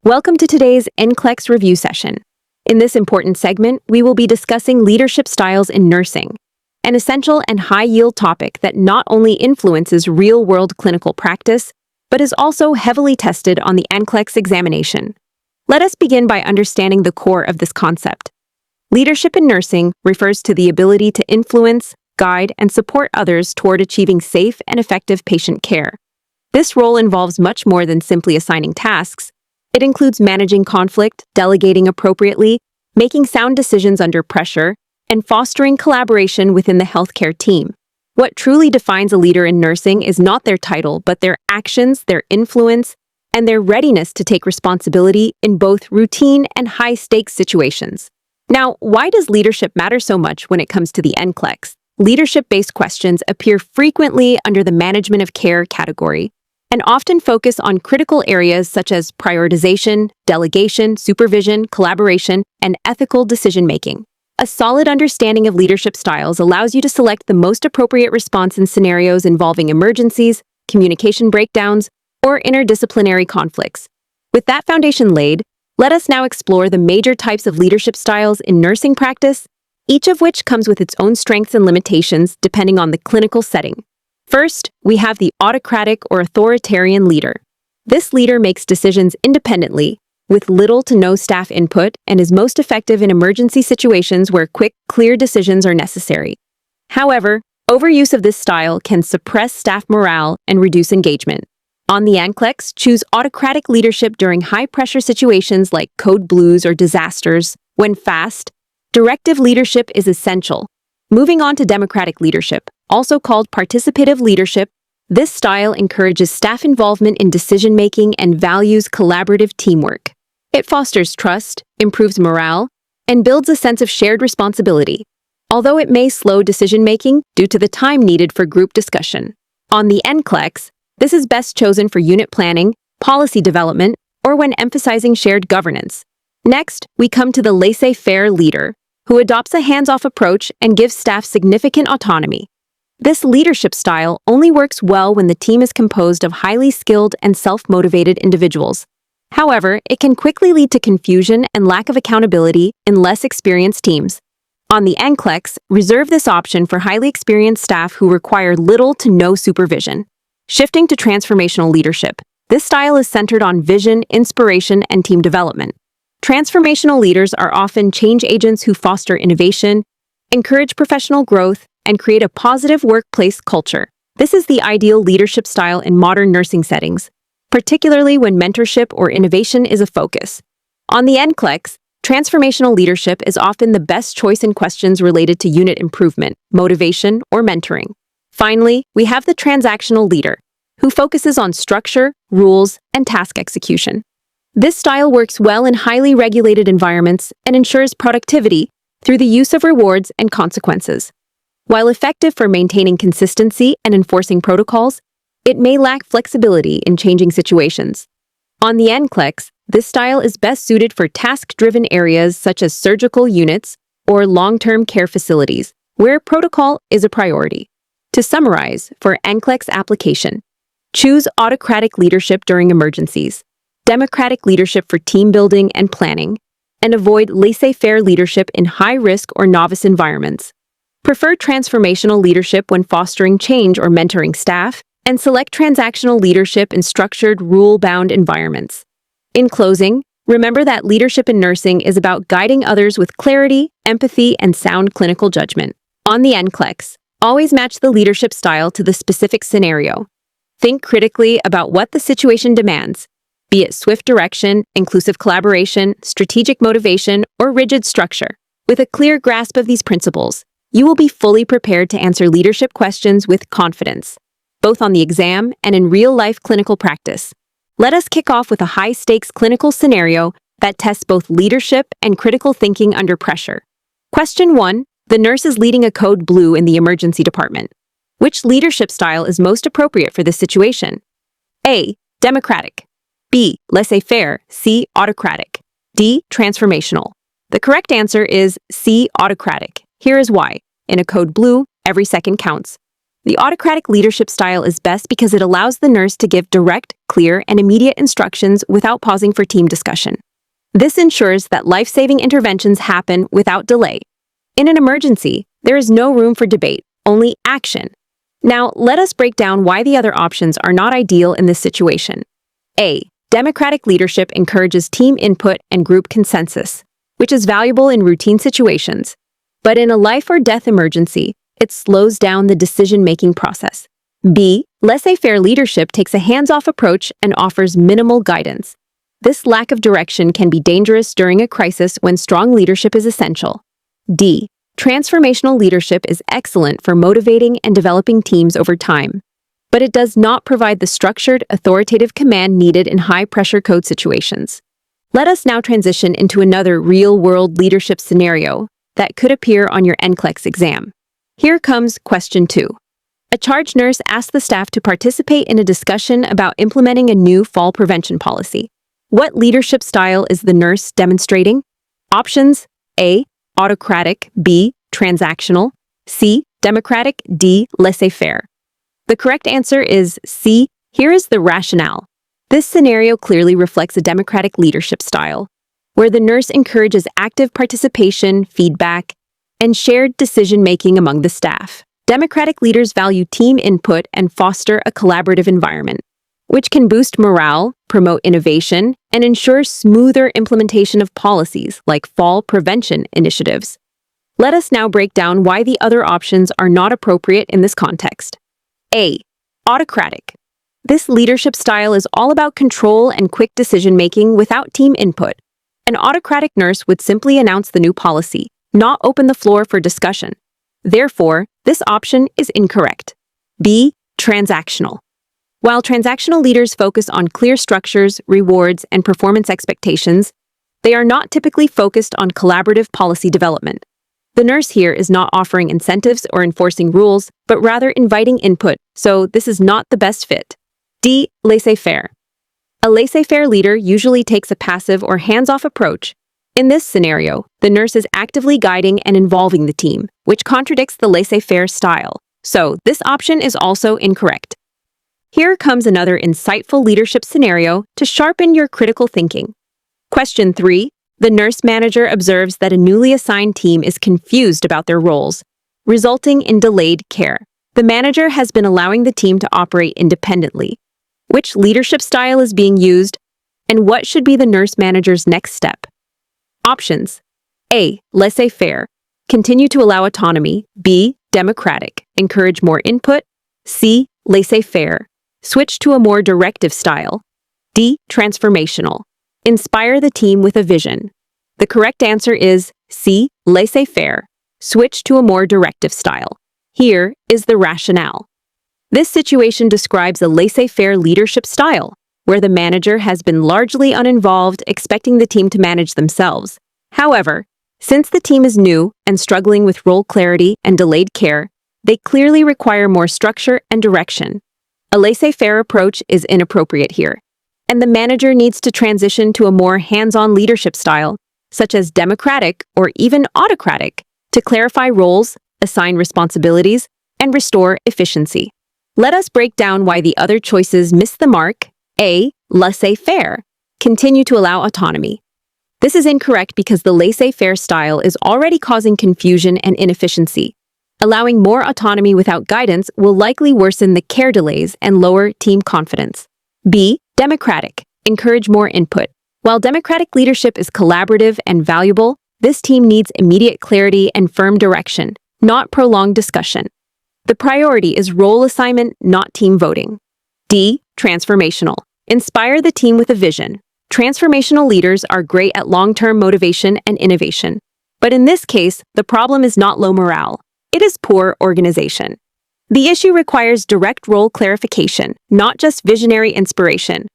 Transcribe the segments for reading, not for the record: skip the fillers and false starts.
Welcome to today's NCLEX review session. In this important segment, we will be discussing leadership styles in nursing, an essential and high-yield topic that not only influences real-world clinical practice, but is also heavily tested on the NCLEX examination. Let us begin by understanding the core of this concept. Leadership in nursing refers to the ability to influence, guide, and support others toward achieving safe and effective patient care. This role involves much more than simply assigning tasks. It includes managing conflict, delegating appropriately, making sound decisions under pressure, and fostering collaboration within the healthcare team. What truly defines a leader in nursing is not their title, but their actions, their influence, and their readiness to take responsibility in both routine and high-stakes situations. Now, why does leadership matter so much when it comes to the NCLEX? Leadership-based questions appear frequently under the management of care category and often focus on critical areas such as prioritization, delegation, supervision, collaboration, and ethical decision-making. A solid understanding of leadership styles allows you to select the most appropriate response in scenarios involving emergencies, communication breakdowns, or interdisciplinary conflicts. With that foundation laid, let us now explore the major types of leadership styles in nursing practice, each of which comes with its own strengths and limitations depending on the clinical setting. First, we have the autocratic or authoritarian leader. This leader makes decisions independently, with little to no staff input, and is most effective in emergency situations where quick, clear decisions are necessary. However, overuse of this style can suppress staff morale and reduce engagement. On the NCLEX, choose autocratic leadership during high-pressure situations like code blues or disasters. When fast, directive leadership is essential. Moving on to democratic leadership, also called participative leadership, this style encourages staff involvement in decision-making and values collaborative teamwork. It fosters trust, improves morale, and builds a sense of shared responsibility, although it may slow decision-making due to the time needed for group discussion. On the NCLEX, this is best chosen for unit planning, policy development, or when emphasizing shared governance. Next, we come to the Laissez-Faire leader, who adopts a hands-off approach and gives staff significant autonomy. This leadership style only works well when the team is composed of highly skilled and self-motivated individuals. However, it can quickly lead to confusion and lack of accountability in less experienced teams. On the NCLEX, reserve this option for highly experienced staff who require little to no supervision. Shifting to transformational leadership, this style is centered on vision, inspiration, and team development. Transformational leaders are often change agents who foster innovation, encourage professional growth, and create a positive workplace culture. This is the ideal leadership style in modern nursing settings, particularly when mentorship or innovation is a focus. On the NCLEX, transformational leadership is often the best choice in questions related to unit improvement, motivation, or mentoring. Finally, we have the transactional leader, who focuses on structure, rules, and task execution. This style works well in highly regulated environments and ensures productivity through the use of rewards and consequences. While effective for maintaining consistency and enforcing protocols, it may lack flexibility in changing situations. On the NCLEX, this style is best suited for task-driven areas such as surgical units or long-term care facilities, where protocol is a priority. To summarize, for NCLEX application, choose autocratic leadership during emergencies, democratic leadership for team building and planning, and avoid laissez-faire leadership in high-risk or novice environments. Prefer transformational leadership when fostering change or mentoring staff, and select transactional leadership in structured, rule-bound environments. In closing, remember that leadership in nursing is about guiding others with clarity, empathy, and sound clinical judgment. On the NCLEX, always match the leadership style to the specific scenario. Think critically about what the situation demands, be it swift direction, inclusive collaboration, strategic motivation, or rigid structure. With a clear grasp of these principles, you will be fully prepared to answer leadership questions with confidence, both on the exam and in real-life clinical practice. Let us kick off with a high-stakes clinical scenario that tests both leadership and critical thinking under pressure. Question 1. The nurse is leading a code blue in the emergency department. Which leadership style is most appropriate for this situation? A. Democratic. B. Laissez-faire. C. Autocratic. D. Transformational. The correct answer is C. Autocratic. Here is why. In a code blue, every second counts. The autocratic leadership style is best because it allows the nurse to give direct, clear, and immediate instructions without pausing for team discussion. This ensures that life-saving interventions happen without delay. In an emergency, there is no room for debate, only action. Now, let us break down why the other options are not ideal in this situation. A. Democratic leadership encourages team input and group consensus, which is valuable in routine situations. But in a life or death emergency, it slows down the decision-making process. B. Laissez-faire leadership takes a hands-off approach and offers minimal guidance. This lack of direction can be dangerous during a crisis when strong leadership is essential. D. Transformational leadership is excellent for motivating and developing teams over time, but it does not provide the structured, authoritative command needed in high-pressure code situations. Let us now transition into another real-world leadership scenario that could appear on your NCLEX exam. Here comes question 2. A charge nurse asks the staff to participate in a discussion about implementing a new fall prevention policy. What leadership style is the nurse demonstrating? Options: A. Autocratic, B. Transactional, C. Democratic, D. Laissez-faire. The correct answer is C. Here is the rationale. This scenario clearly reflects a democratic leadership style, where the nurse encourages active participation, feedback, and shared decision-making among the staff. Democratic leaders value team input and foster a collaborative environment, which can boost morale, promote innovation, and ensure smoother implementation of policies like fall prevention initiatives. Let us now break down why the other options are not appropriate in this context. A. Autocratic. This leadership style is all about control and quick decision-making without team input. An autocratic nurse would simply announce the new policy, not open the floor for discussion. Therefore, this option is incorrect. B. Transactional. While transactional leaders focus on clear structures, rewards, and performance expectations, they are not typically focused on collaborative policy development. The nurse here is not offering incentives or enforcing rules, but rather inviting input, so this is not the best fit. D. Laissez-faire. A laissez-faire leader usually takes a passive or hands-off approach. In this scenario, the nurse is actively guiding and involving the team, which contradicts the laissez-faire style, so this option is also incorrect. Here comes another insightful leadership scenario to sharpen your critical thinking. Question 3. The nurse manager observes that a newly assigned team is confused about their roles, resulting in delayed care. The manager has been allowing the team to operate independently. Which leadership style is being used, and what should be the nurse manager's next step? Options: A. Laissez-faire. Continue to allow autonomy. B. Democratic. Encourage more input. C. Laissez-faire. Switch to a more directive style. D. Transformational. Inspire the team with a vision. The correct answer is C. Laissez-faire. Switch to a more directive style. Here is the rationale. This situation describes a laissez-faire leadership style, where the manager has been largely uninvolved, expecting the team to manage themselves. However, since the team is new and struggling with role clarity and delayed care, they clearly require more structure and direction. A laissez-faire approach is inappropriate here, and the manager needs to transition to a more hands-on leadership style, such as democratic or even autocratic, to clarify roles, assign responsibilities, and restore efficiency. Let us break down why the other choices miss the mark. A. Laissez-faire. Continue to allow autonomy. This is incorrect because the laissez-faire style is already causing confusion and inefficiency. Allowing more autonomy without guidance will likely worsen the care delays and lower team confidence. B. Democratic. Encourage more input. While democratic leadership is collaborative and valuable, this team needs immediate clarity and firm direction, not prolonged discussion. The priority is role assignment, not team voting. D. Transformational. Inspire the team with a vision. Transformational leaders are great at long-term motivation and innovation. But in this case, the problem is not low morale. It is poor organization. The issue requires direct role clarification, not just visionary inspiration.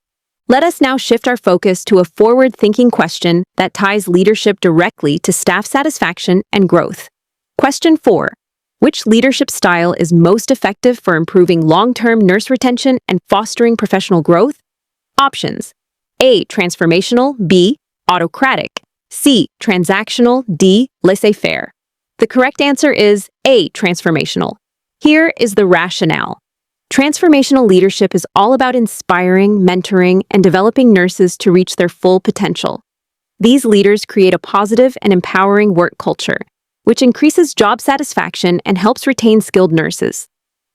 Let us now shift our focus to a forward-thinking question that ties leadership directly to staff satisfaction and growth. Question 4. Which leadership style is most effective for improving long-term nurse retention and fostering professional growth? Options: A. Transformational. B. Autocratic. C. Transactional. D. Laissez-faire. The correct answer is A. Transformational. Here is the rationale. Transformational leadership is all about inspiring, mentoring, and developing nurses to reach their full potential. These leaders create a positive and empowering work culture, which increases job satisfaction and helps retain skilled nurses.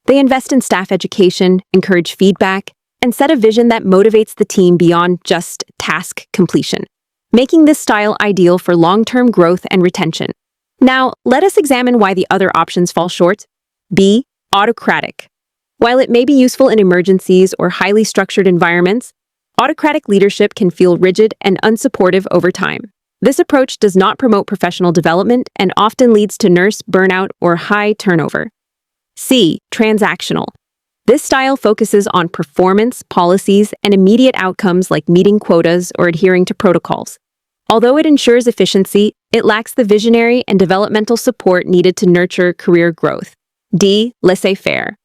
They invest in staff education, encourage feedback, and set a vision that motivates the team beyond just task completion, making this style ideal for long-term growth and retention. Now, let us examine why the other options fall short. B. Autocratic. While it may be useful in emergencies or highly structured environments, autocratic leadership can feel rigid and unsupportive over time. This approach does not promote professional development and often leads to nurse burnout or high turnover. C. Transactional. This style focuses on performance, policies, and immediate outcomes like meeting quotas or adhering to protocols. Although it ensures efficiency, it lacks the visionary and developmental support needed to nurture career growth. D. Laissez-Faire.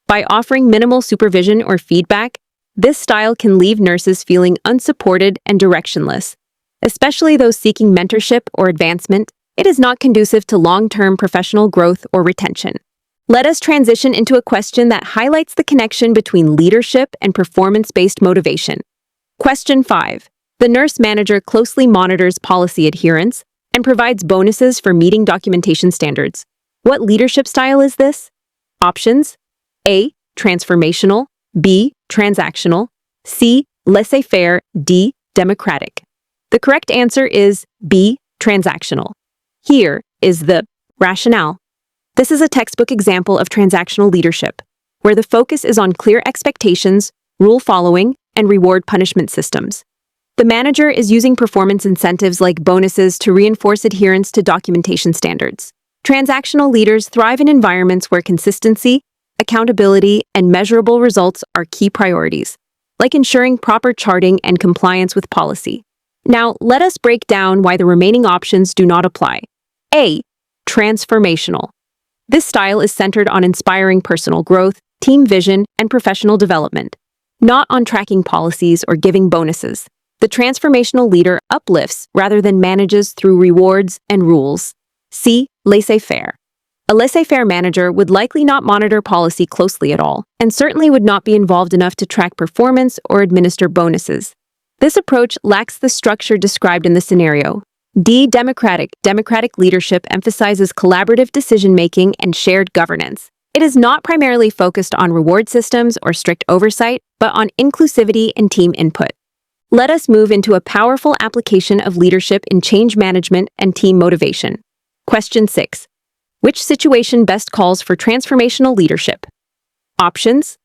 By offering minimal supervision or feedback, this style can leave nurses feeling unsupported and directionless. Especially those seeking mentorship or advancement, it is not conducive to long-term professional growth or retention. Let us transition into a question that highlights the connection between leadership and performance-based motivation. Question 5. The nurse manager closely monitors policy adherence and provides bonuses for meeting documentation standards. What leadership style is this? Options: A. Transformational, B. Transactional, C. Laissez-faire, D. Democratic. The correct answer is B. Transactional. Here is the rationale. This is a textbook example of transactional leadership, where the focus is on clear expectations, rule following, and reward punishment systems. The manager is using performance incentives like bonuses to reinforce adherence to documentation standards. Transactional leaders thrive in environments where consistency, accountability, and measurable results are key priorities, like ensuring proper charting and compliance with policy. Now, let us break down why the remaining options do not apply. A. Transformational. This style is centered on inspiring personal growth, team vision, and professional development, not on tracking policies or giving bonuses. The transformational leader uplifts rather than manages through rewards and rules. C. Laissez-faire. A laissez-faire manager would likely not monitor policy closely at all, and certainly would not be involved enough to track performance or administer bonuses. This approach lacks the structure described in the scenario. D. Democratic. Democratic leadership emphasizes collaborative decision-making and shared governance. It is not primarily focused on reward systems or strict oversight, but on inclusivity and team input. Let us move into a powerful application of leadership in change management and team motivation. Question 6. Which situation best calls for transformational leadership? Options: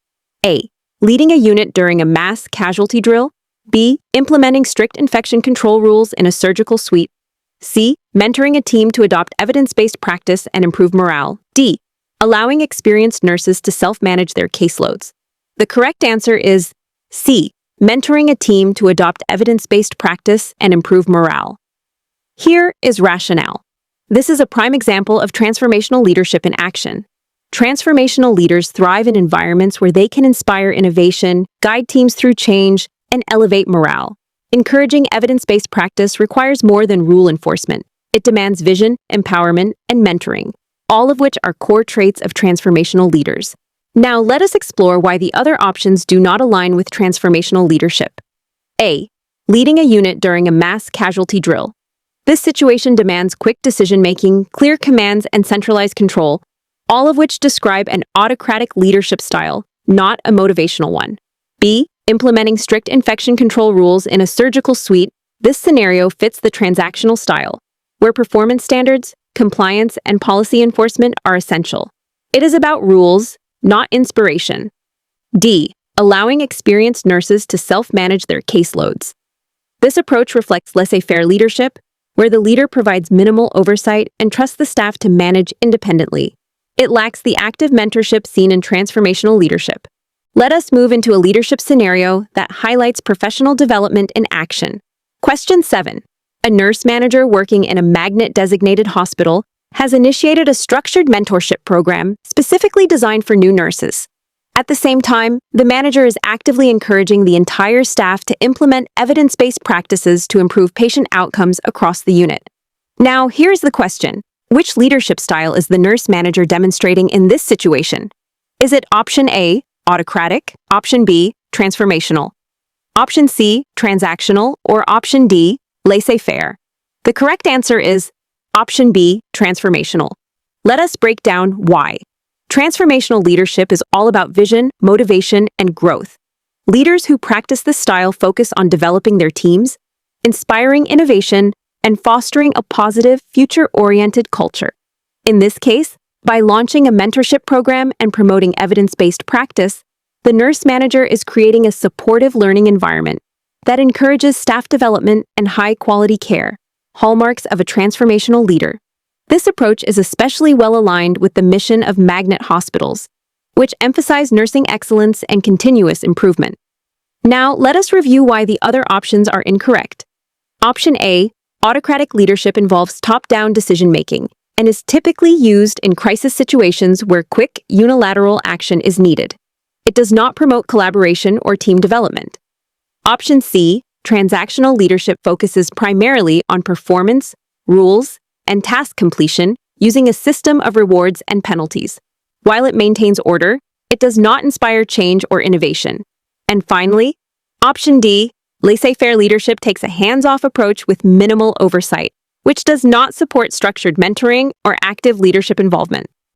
A. Leading a unit during a mass casualty drill. B. Implementing strict infection control rules in a surgical suite. C. Mentoring a team to adopt evidence-based practice and improve morale. D. Allowing experienced nurses to self-manage their caseloads. The correct answer is C. Mentoring a team to adopt evidence-based practice and improve morale. Here is rationale. This is a prime example of transformational leadership in action. Transformational leaders thrive in environments where they can inspire innovation, guide teams through change, and elevate morale. Encouraging evidence-based practice requires more than rule enforcement. It demands vision, empowerment, and mentoring, all of which are core traits of transformational leaders. Now, let us explore why the other options do not align with transformational leadership. A. Leading a unit during a mass casualty drill. This situation demands quick decision-making, clear commands, and centralized control, all of which describe an autocratic leadership style, not a motivational one. B. Implementing strict infection control rules in a surgical suite. This scenario fits the transactional style, where performance standards, compliance, and policy enforcement are essential. It is about rules, not inspiration. D. Allowing experienced nurses to self-manage their caseloads. This approach reflects laissez-faire leadership, where the leader provides minimal oversight and trusts the staff to manage independently. It lacks the active mentorship seen in transformational leadership. Let us move into a leadership scenario that highlights professional development in action. Question 7. A nurse manager working in a magnet-designated hospital has initiated a structured mentorship program specifically designed for new nurses. At the same time, the manager is actively encouraging the entire staff to implement evidence-based practices to improve patient outcomes across the unit. Now, here's the question. Which leadership style is the nurse manager demonstrating in this situation? Is it option A, autocratic, option B, transformational, option C, transactional, or option D, laissez-faire? The correct answer is option B, transformational. Let us break down why. Transformational leadership is all about vision, motivation, and growth. Leaders who practice this style focus on developing their teams, inspiring innovation, and fostering a positive, future-oriented culture. In this case, by launching a mentorship program and promoting evidence-based practice, the nurse manager is creating a supportive learning environment that encourages staff development and high-quality care, hallmarks of a transformational leader. This approach is especially well aligned with the mission of magnet hospitals, which emphasize nursing excellence and continuous improvement. Now, let us review why the other options are incorrect. Option A, autocratic leadership involves top-down decision-making and is typically used in crisis situations where quick, unilateral action is needed. It does not promote collaboration or team development. Option C, transactional leadership focuses primarily on performance, rules, and task completion using a system of rewards and penalties. While it maintains order, it does not inspire change or innovation. And finally, option D, laissez-faire leadership takes a hands-off approach with minimal oversight, which does not support structured mentoring or active leadership involvement.